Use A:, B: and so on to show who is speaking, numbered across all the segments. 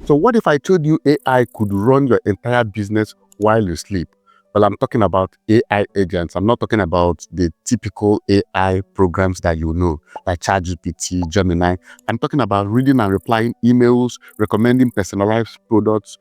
A: So what if I told you AI could run your entire business while you sleep? Well, I'm talking about AI agents. I'm not talking about the typical AI programs that you know, like ChatGPT, Gemini. I'm talking about reading and replying emails, recommending personalized products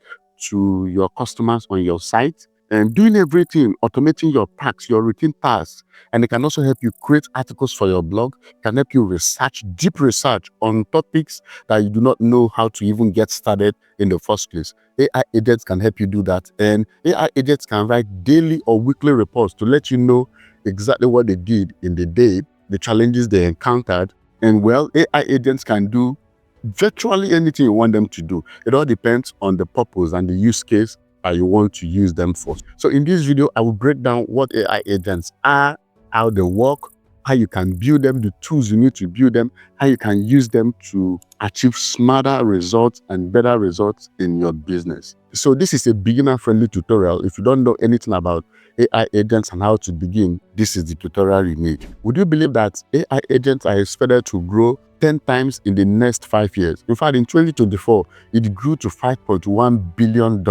A: to your customers on your site, and doing everything, automating your tasks, your routine tasks. And it can also help you create articles for your blog, can help you research, deep research on topics that you do not know how to even get started in the first place. AI agents can help you do that. And AI agents can write daily or weekly reports to let you know exactly what they did in the day, the challenges they encountered. And well, AI agents can do virtually anything you want them to do. It all depends on the purpose and the use case that you want to use them for. So in this video, I will break down what AI agents are, how they work, how you can build them, the tools you need to build them, how you can use them to achieve smarter results and better results in your business. So this is a beginner-friendly tutorial. If you don't know anything about AI agents and how to begin, this is the tutorial you need. Would you believe that AI agents are expected to grow 10 times in the next 5 years? In fact, in 2024, it grew to $5.1 billion,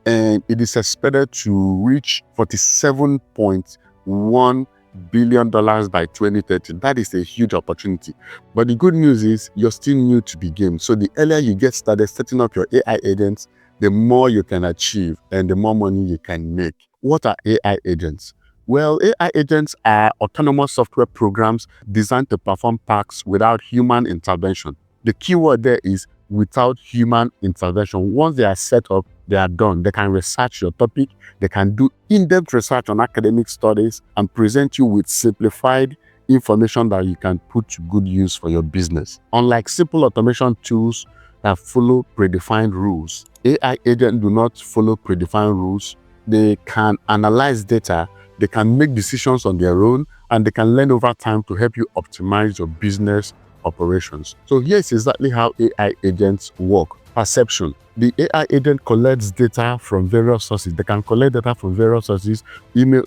A: and it is expected to reach $47.1 billion by 2030. That is a huge opportunity. But the good news is you're still new to the game. So the earlier you get started setting up your AI agents, the more you can achieve and the more money you can make. What are AI agents? Well, AI agents are autonomous software programs designed to perform tasks without human intervention. The key word there is without human intervention. Once they are set up, they are done. They can research your topic, they can do in-depth research on academic studies and present you with simplified information that you can put to good use for your business. Unlike simple automation tools that follow predefined rules, AI agents do not follow predefined rules. They can analyze data, they can make decisions on their own, and they can learn over time to help you optimize your business operations. So here's exactly how AI agents work. Perception. The AI agent collects data from various sources. They can collect data from various sources,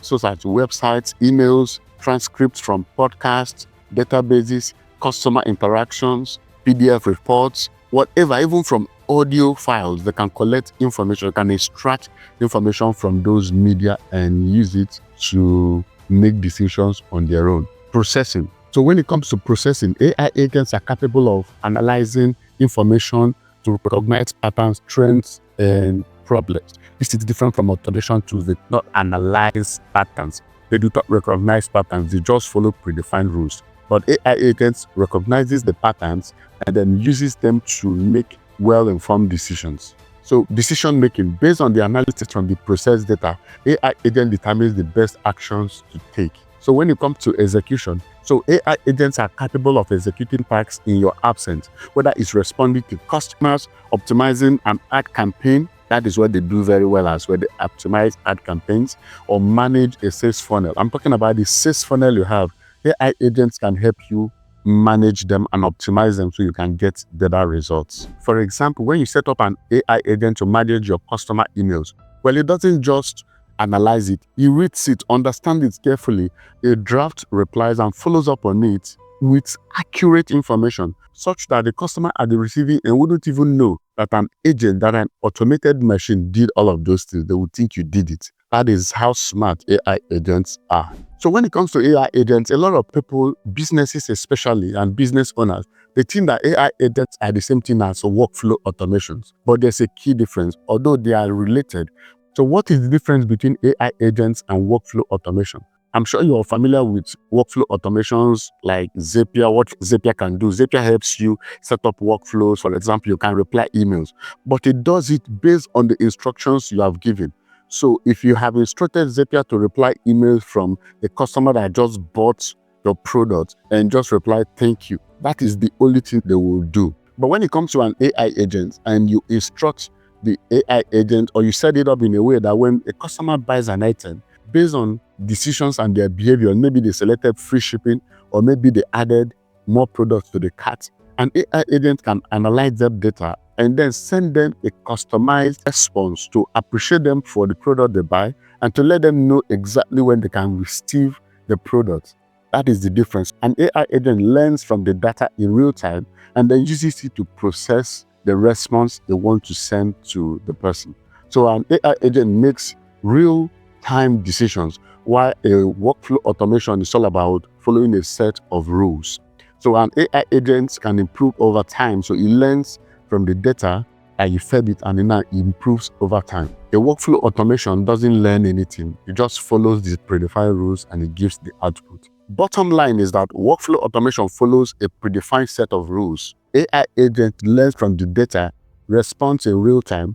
A: such as websites, emails, transcripts from podcasts, databases, customer interactions, PDF reports, whatever, even from audio files. They can collect information, they can extract information from those media and use it to make decisions on their own. Processing. So when it comes to processing, AI agents are capable of analyzing information to recognize patterns, trends, and problems. This is different from automation tools. They do not analyze patterns. They do not recognize patterns. They just follow predefined rules. But AI agents recognizes the patterns and then uses them to make well-informed decisions. So decision making based on the analysis from the processed data, AI agent determines the best actions to take. So when it comes to execution, so AI agents are capable of executing tasks in your absence, whether it's responding to customers, optimizing an ad campaign. That is what they do very well as well. They optimize ad campaigns or manage a sales funnel. I'm talking about the sales funnel you have. AI agents can help you manage them and optimize them so you can get better results. For example, when you set up an AI agent to manage your customer emails, well, it doesn't just analyze it, it reads it, understands it carefully, it drafts replies and follows up on it with accurate information such that the customer at the receiving end wouldn't even know that an agent, that an automated machine did all of those things. They would think you did it. That is how smart AI agents are. So when it comes to AI agents, a lot of people, businesses especially, and business owners, they think that AI agents are the same thing as workflow automations. But there's a key difference, although they are related. So what is the difference between AI agents and workflow automation? I'm sure you're familiar with workflow automations like Zapier. What Zapier can do, Zapier helps you set up workflows. For example, you can reply emails, but it does it based on the instructions you have given. So if you have instructed Zapier to reply emails from a customer that just bought your product and just reply, "Thank you," that is the only thing they will do. But when it comes to an AI agent and you instruct the AI agent, or you set it up in a way that when a customer buys an item, based on decisions and their behavior, maybe they selected free shipping, or maybe they added more products to the cart, an AI agent can analyze that data and then send them a customized response to appreciate them for the product they buy and to let them know exactly when they can receive the product. That is the difference. An AI agent learns from the data in real time and then uses it to process the response they want to send to the person. So an AI agent makes real-time decisions, while a workflow automation is all about following a set of rules. So an AI agent can improve over time. So it learns from the data that you fed it, and then it improves over time. A workflow automation doesn't learn anything. It just follows the predefined rules and it gives the output. Bottom line is that workflow automation follows a predefined set of rules. AI agent learns from the data, responds in real time,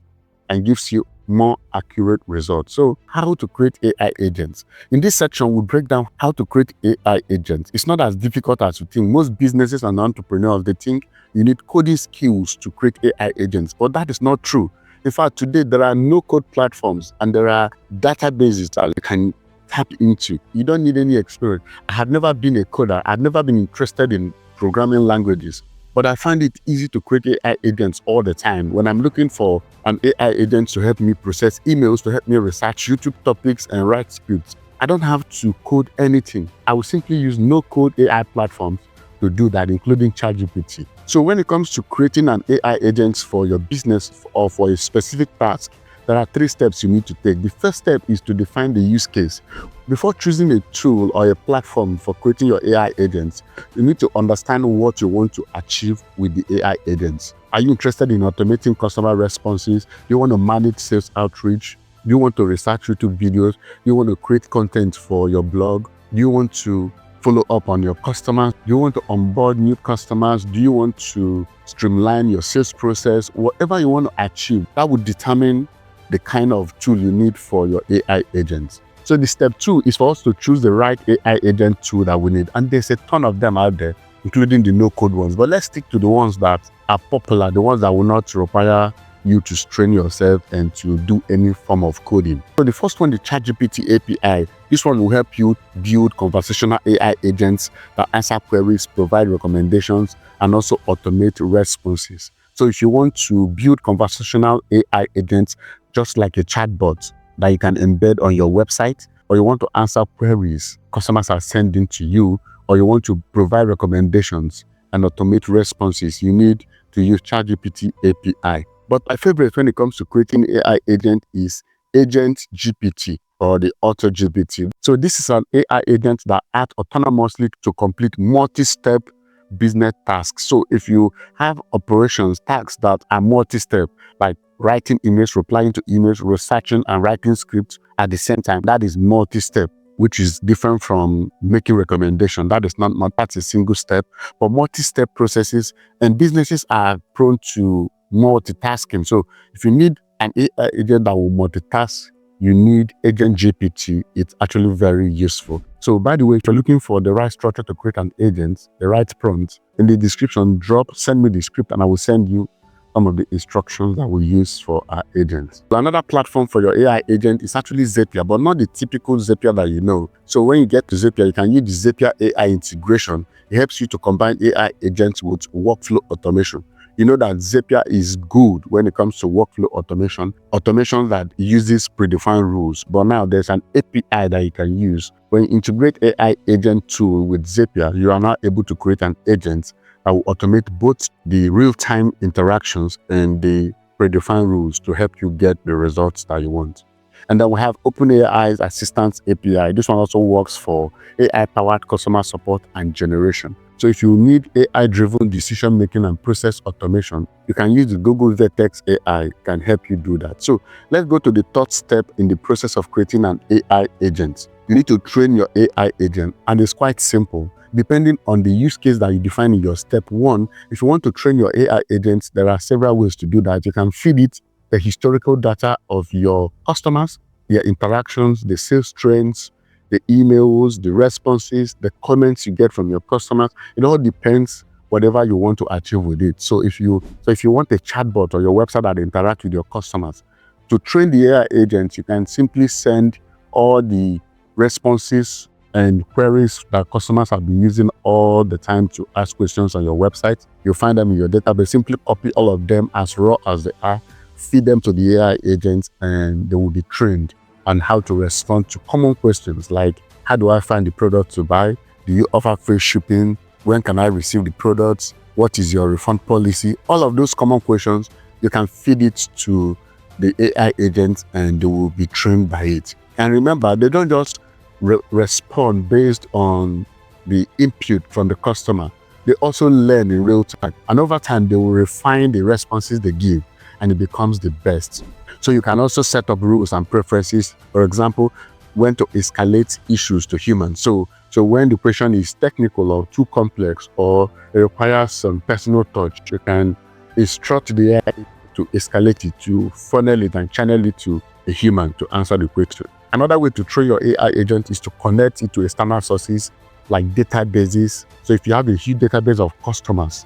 A: and gives you more accurate results. So how to create AI agents? In this section, we'll break down how to create AI agents. It's not as difficult as you think. Most businesses and entrepreneurs, they think you need coding skills to create AI agents, but that is not true. In fact, today there are no-code platforms and there are databases that you can tap into. You don't need any experience. I have never been a coder. I've never been interested in programming languages, but I find it easy to create AI agents all the time. When I'm looking for an AI agent to help me process emails, to help me research YouTube topics and write scripts, I don't have to code anything. I will simply use no-code AI platforms to do that, including ChatGPT. So when it comes to creating an AI agent for your business or for a specific task, there are 3 steps you need to take. The first step is to define the use case. Before choosing a tool or a platform for creating your AI agents, you need to understand what you want to achieve with the AI agents. Are you interested in automating customer responses? Do you want to manage sales outreach? Do you want to research YouTube videos? Do you want to create content for your blog? Do you want to follow up on your customers? Do you want to onboard new customers? Do you want to streamline your sales process? Whatever you want to achieve, that would determine the kind of tool you need for your AI agents. So the step 2 is for us to choose the right AI agent tool that we need. And there's a ton of them out there, including the no-code ones. But let's stick to the ones that are popular, the ones that will not require you to strain yourself and to do any form of coding. So the first one, the ChatGPT API. This one will help you build conversational AI agents that answer queries, provide recommendations, and also automate responses. So if you want to build conversational AI agents, just like a chatbot that you can embed on your website, or you want to answer queries customers are sending to you, or you want to provide recommendations and automate responses, you need to use ChatGPT API. But my favorite when it comes to creating AI agent is Agent GPT or the AutoGPT. So this is an AI agent that acts autonomously to complete multi-step business tasks. So if you have operations tasks that are multi-step, like writing emails, replying to emails, researching and writing scripts at the same time, that is multi-step, which is different from making recommendation. That is not that's a single step, but multi-step processes, and businesses are prone to multitasking. So if you need an AI agent that will multitask, you need Agent GPT. It's actually very useful. So by the way, if you're looking for the right structure to create an agent, the right prompt, in the description, send me the script and I will send you some of the instructions that we use for our agents. So another platform for your AI agent is actually Zapier, but not the typical Zapier that you know. So when you get to Zapier, you can use the Zapier AI integration. It helps you to combine AI agents with workflow automation. You know that Zapier is good when it comes to workflow automation that uses predefined rules. But now there's an API that you can use. When you integrate AI agent tool with Zapier, you are now able to create an agent that will automate both the real-time interactions and the predefined rules to help you get the results that you want. And then we have OpenAI's Assistant API. This one also works for AI-powered customer support and generation. So if you need AI-driven decision-making and process automation, you can use the Google Vertex AI, can help you do that. So let's go to the third step in the process of creating an AI agent. You need to train your AI agent, and it's quite simple. Depending on the use case that you define in your step 1, if you want to train your AI agents, there are several ways to do that. You can feed it the historical data of your customers, their interactions, the sales trends, the emails, the responses, the comments you get from your customers. It all depends whatever you want to achieve with it. So if you want a chatbot or your website that interacts with your customers, to train the AI agents, you can simply send all the responses and queries that customers have been using all the time to ask questions on your website. You'll find them in your database. Simply copy all of them as raw as they are, feed them to the AI agents, and they will be trained on how to respond to common questions like, how do I find the product to buy? Do you offer free shipping? When can I receive the products? What is your refund policy? All of those common questions, you can feed it to the AI agent and they will be trained by it. And remember, they don't just respond based on the input from the customer. They also learn in real time. And over time, they will refine the responses they give and it becomes the best. So you can also set up rules and preferences. For example, when to escalate issues to humans. So when the question is technical or too complex or it requires some personal touch, you can instruct the AI to escalate it, to funnel it and channel it to a human to answer the question. Another way to train your AI agent is to connect it to external sources like databases. So if you have a huge database of customers,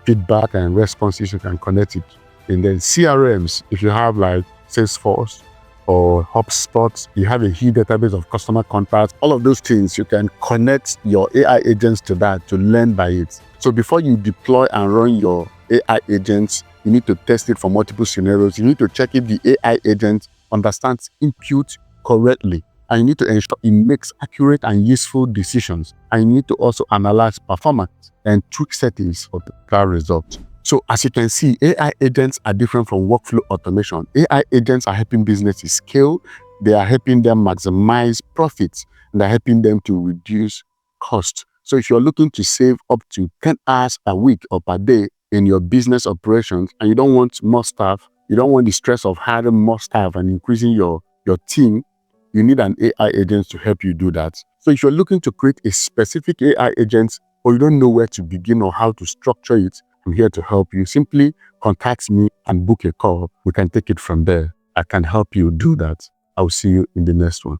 A: feedback and responses, you can connect it. And then CRMs, if you have like Salesforce or HubSpot, you have a huge database of customer contacts. All of those things, you can connect your AI agents to that to learn by it. So before you deploy and run your AI agents, you need to test it for multiple scenarios. You need to check if the AI agent understands input correctly. And you need to ensure it makes accurate and useful decisions. And you need to also analyze performance and tweak settings for the result. So as you can see, AI agents are different from workflow automation. AI agents are helping businesses scale. They are helping them maximize profits and they're helping them to reduce costs. So if you're looking to save up to 10 hours a week or per day in your business operations and you don't want more staff, you don't want the stress of hiring more staff and increasing your team, you need an AI agent to help you do that. So if you're looking to create a specific AI agent or you don't know where to begin or how to structure it, I'm here to help you. Simply contact me and book a call. We can take it from there. I can help you do that. I'll see you in the next one.